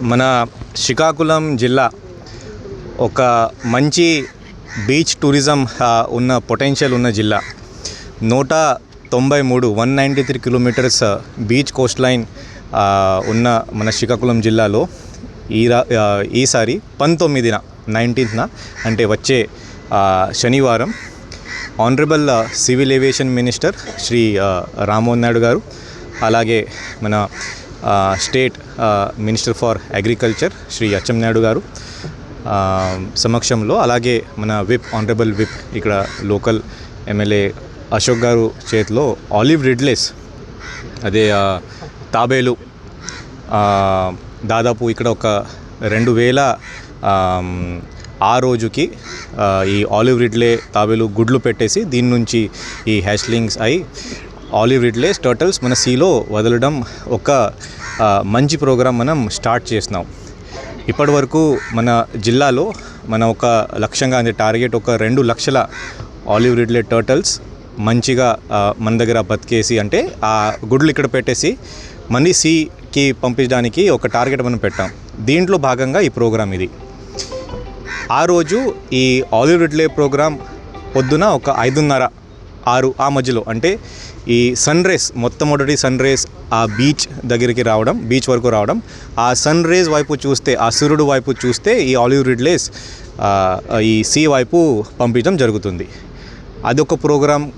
మన శ్రీకాకుళం జిల్లా ఒక మంచి బీచ్ టూరిజం ఉన్న పొటెన్షియల్ ఉన్న జిల్లా. 193 కిలోమీటర్స్ బీచ్ కోస్ట్ లైన్ ఉన్న మన శ్రీకాకుళం జిల్లాలో ఈసారి 19న అంటే వచ్చే శనివారం honourable civil aviation minister Shri Rammohan Naidu గారు, అలాగే మన state minister for agriculture Shri Atchannaidu గారు సమక్షంలో, అలాగే మన ఆనరబుల్ విప్ ఇక్కడ లోకల్ ఎమ్మెల్యే అశోక్ గారు చేతిలో ఆలివ్ రిడ్లేస్, అదే తాబేలు దాదాపు ఇక్కడ ఒక 2000 ఆ రోజుకి ఈ ఆలివ్ రిడ్లే తాబేలు గుడ్లు పెట్టేసి దీని నుంచి ఈ హ్యాచ్లింగ్స్ అయి ఆలివ్ రిడ్లేస్ టర్టల్స్ మన సీలో వదలడం ఒక మంచి ప్రోగ్రాం మనం స్టార్ట్ చేసినాం. ఇప్పటి వరకు మన జిల్లాలో మన ఒక లక్ష్యంగా అంటే టార్గెట్ ఒక 2 లక్షల ఆలివ్ రిడ్లే టర్టల్స్ మంచిగా మన దగ్గర బతికేసి, అంటే ఆ గుడ్లు ఇక్కడ పెట్టేసి మనీ సీకి పంపించడానికి ఒక టార్గెట్ మనం పెట్టాం. దీంట్లో భాగంగా ఈ ప్రోగ్రాం ఇది. ఆ రోజు ఈ ఆలివ్ రిడ్లే ప్రోగ్రాం పొద్దున ఒక 5:30-6 ఆ మధ్యలో, అంటే ఈ సన్ రేస్ మొట్టమొదటి సన్ రేస్ ఆ బీచ్ దగ్గరికి రావడం, బీచ్ వరకు రావడం, ఆ సన్ రేస్ వైపు చూస్తే, ఆ సూర్యుడు వైపు చూస్తే ఈ ఆలివ్ రిడ్లేస్ ఈ సీ వైపు పంపించడం జరుగుతుంది. అదొక ప్రోగ్రాం